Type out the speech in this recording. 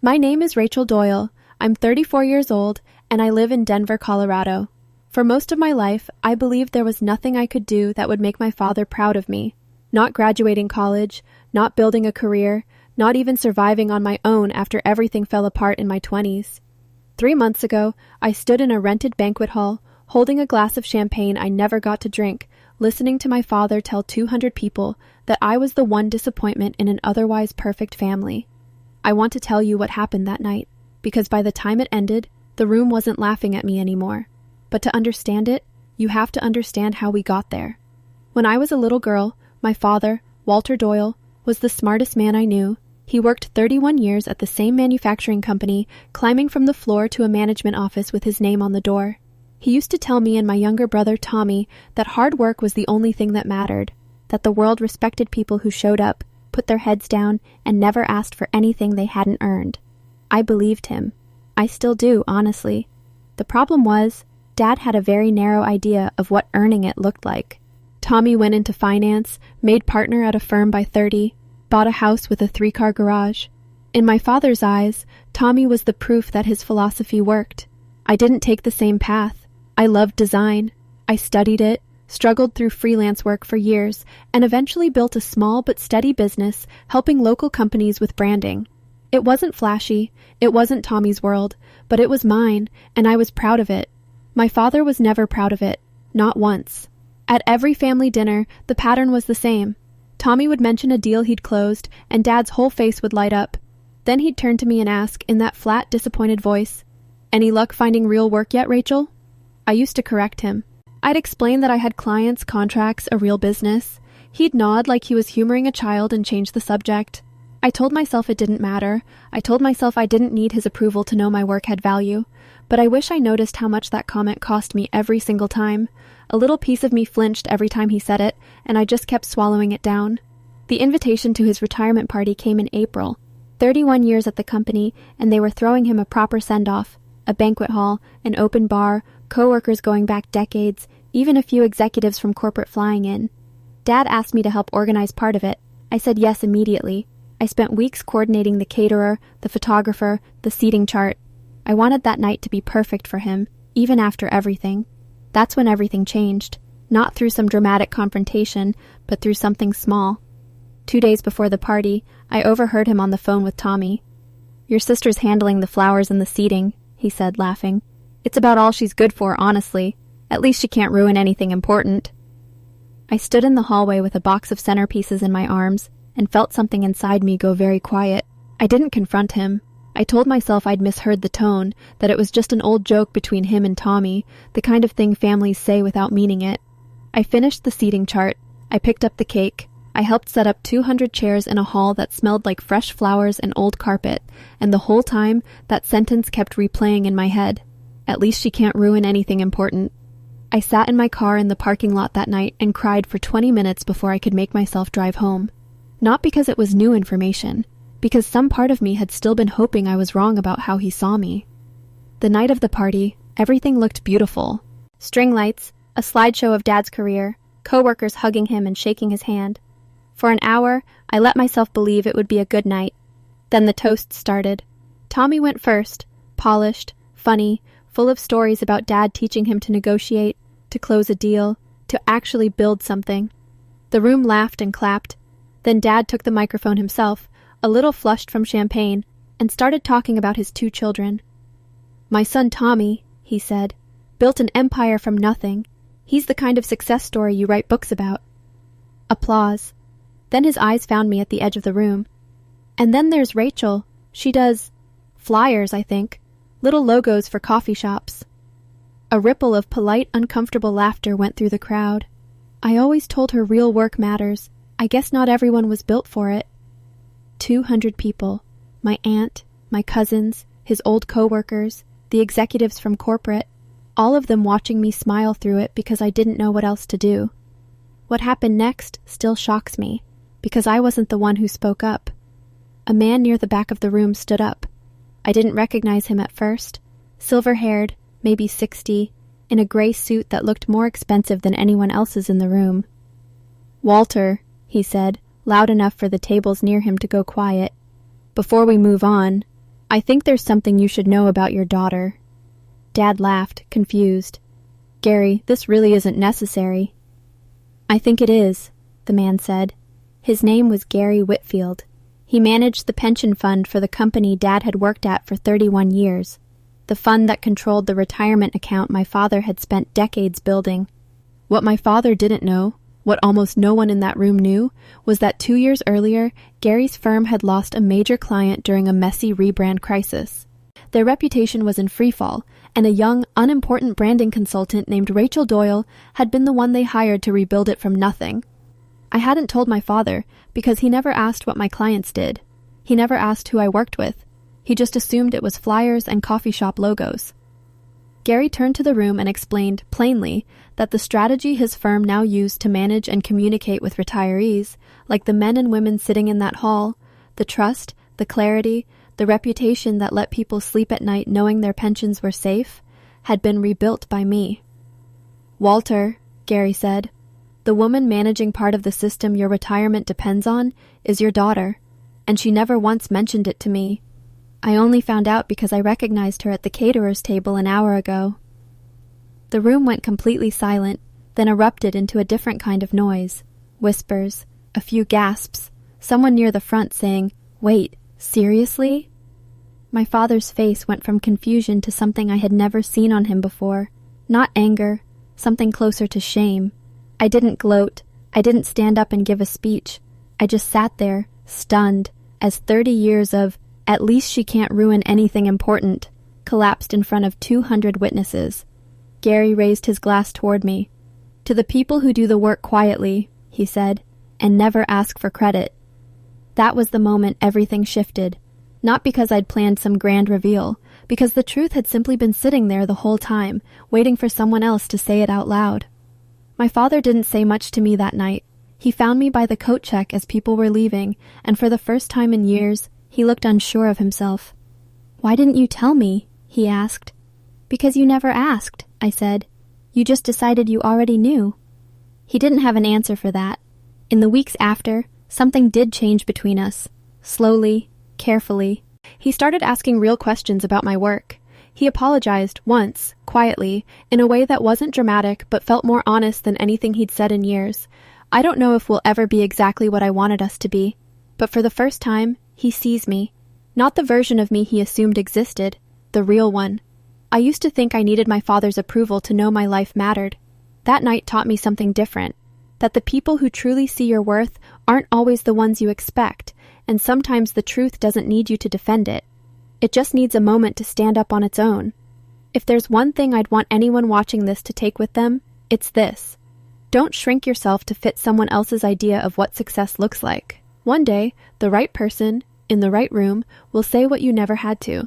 My name is Rachel Doyle. I'm 34 years old, and I live in Denver, Colorado. For most of my life, I believed there was nothing I could do that would make my father proud of me. Not graduating college, not building a career, not even surviving on my own after everything fell apart in my 20s. 3 months ago, I stood in a rented banquet hall, holding a glass of champagne I never got to drink, listening to my father tell 200 people that I was the one disappointment in an otherwise perfect family. I want to tell you what happened that night, because by the time it ended, the room wasn't laughing at me anymore. But to understand it, you have to understand how we got there. When I was a little girl, my father, Walter Doyle, was the smartest man I knew. He worked 31 years at the same manufacturing company, climbing from the floor to a management office with his name on the door. He used to tell me and my younger brother, Tommy, that hard work was the only thing that mattered, that the world respected people who showed up, put their heads down, and never asked for anything they hadn't earned. I believed him. I still do, honestly. The problem was, Dad had a very narrow idea of what earning it looked like. Tommy went into finance, made partner at a firm by 30, bought a house with a 3-car garage. In my father's eyes, Tommy was the proof that his philosophy worked. I didn't take the same path. I loved design. I studied it, struggled through freelance work for years, and eventually built a small but steady business helping local companies with branding. It wasn't flashy, it wasn't Tommy's world, but it was mine, and I was proud of it. My father was never proud of it, not once. At every family dinner, the pattern was the same. Tommy would mention a deal he'd closed, and Dad's whole face would light up. Then he'd turn to me and ask, in that flat, disappointed voice, "Any luck finding real work yet, Rachel?" I used to correct him. I'd explain that I had clients, contracts, a real business. He'd nod like he was humoring a child and change the subject. I told myself it didn't matter. I told myself I didn't need his approval to know my work had value. But I wish I noticed how much that comment cost me every single time. A little piece of me flinched every time he said it, and I just kept swallowing it down. The invitation to his retirement party came in April. 31 years at the company, and they were throwing him a proper send-off. A banquet hall, an open bar, co-workers going back decades, even a few executives from corporate flying in. Dad asked me to help organize part of it. I said yes immediately. I spent weeks coordinating the caterer, the photographer, the seating chart. I wanted that night to be perfect for him, even after everything. That's when everything changed. Not through some dramatic confrontation, but through something small. 2 days before the party, I overheard him on the phone with Tommy. "Your sister's handling the flowers and the seating," he said, laughing. "It's about all she's good for, honestly. At least she can't ruin anything important." I stood in the hallway with a box of centerpieces in my arms and felt something inside me go very quiet. I didn't confront him. I told myself I'd misheard the tone, that it was just an old joke between him and Tommy, the kind of thing families say without meaning it. I finished the seating chart. I picked up the cake. I helped set up 200 chairs in a hall that smelled like fresh flowers and old carpet, and the whole time, that sentence kept replaying in my head. At least she can't ruin anything important. I sat in my car in the parking lot that night and cried for 20 minutes before I could make myself drive home. Not because it was new information, because some part of me had still been hoping I was wrong about how he saw me. The night of the party, everything looked beautiful. String lights, a slideshow of Dad's career, co-workers hugging him and shaking his hand. For an hour, I let myself believe it would be a good night. Then the toast started. Tommy went first, polished, funny, full of stories about Dad teaching him to negotiate, to close a deal, to actually build something. The room laughed and clapped. Then Dad took the microphone himself, a little flushed from champagne, and started talking about his 2 children. "My son Tommy," he said, "built an empire from nothing. He's the kind of success story you write books about." Applause. Then his eyes found me at the edge of the room. "And then there's Rachel. She does flyers, I think. Little logos for coffee shops." A ripple of polite, uncomfortable laughter went through the crowd. I always told her real work matters. I guess not everyone was built for it. 200 people. My aunt, my cousins, his old co-workers, the executives from corporate, all of them watching me smile through it because I didn't know what else to do. What happened next still shocks me, because I wasn't the one who spoke up. A man near the back of the room stood up. I didn't recognize him at first. Silver-haired, maybe 60, in a gray suit that looked more expensive than anyone else's in the room. "Walter," he said, loud enough for the tables near him to go quiet. "Before we move on, I think there's something you should know about your daughter. Dad laughed, confused. Gary, this really isn't necessary. I think it is, the man said. His name was Gary Whitfield. He managed the pension fund for the company Dad had worked at for 31 years, the fund that controlled the retirement account my father had spent decades building. What my father didn't know, what almost no one in that room knew, was that 2 years earlier, Gary's firm had lost a major client during a messy rebrand crisis. Their reputation was in freefall, and a young, unimportant branding consultant named Rachel Doyle had been the one they hired to rebuild it from nothing. I hadn't told my father, because he never asked what my clients did. He never asked who I worked with. He just assumed it was flyers and coffee shop logos. Gary turned to the room and explained, plainly, that the strategy his firm now used to manage and communicate with retirees, like the men and women sitting in that hall, the trust, the clarity, the reputation that let people sleep at night knowing their pensions were safe, had been rebuilt by me. Walter, Gary said, the woman managing part of the system your retirement depends on is your daughter, and she never once mentioned it to me. I only found out because I recognized her at the caterer's table an hour ago. The room went completely silent, then erupted into a different kind of noise. Whispers, a few gasps, someone near the front saying, "Wait, seriously?" My father's face went from confusion to something I had never seen on him before. Not anger, something closer to shame. I didn't gloat. I didn't stand up and give a speech. I just sat there, stunned, as 30 years of, "At least she can't ruin anything important," collapsed in front of 200 witnesses. Gary raised his glass toward me. "To the people who do the work quietly," he said, "and never ask for credit." That was the moment everything shifted. Not because I'd planned some grand reveal, because the truth had simply been sitting there the whole time, waiting for someone else to say it out loud. My father didn't say much to me that night. He found me by the coat check as people were leaving, and for the first time in years, he looked unsure of himself. "Why didn't you tell me?" he asked. "Because you never asked," I said. "You just decided you already knew." He didn't have an answer for that. In the weeks after, something did change between us. Slowly, carefully. He started asking real questions about my work. He apologized once, quietly, in a way that wasn't dramatic but felt more honest than anything he'd said in years. I don't know if we'll ever be exactly what I wanted us to be, but for the first time, he sees me. Not the version of me he assumed existed, the real one. I used to think I needed my father's approval to know my life mattered. That night taught me something different, that the people who truly see your worth aren't always the ones you expect, and sometimes the truth doesn't need you to defend it. It just needs a moment to stand up on its own. If there's one thing I'd want anyone watching this to take with them, it's this. Don't shrink yourself to fit someone else's idea of what success looks like. One day, the right person, in the right room, will say what you never had to.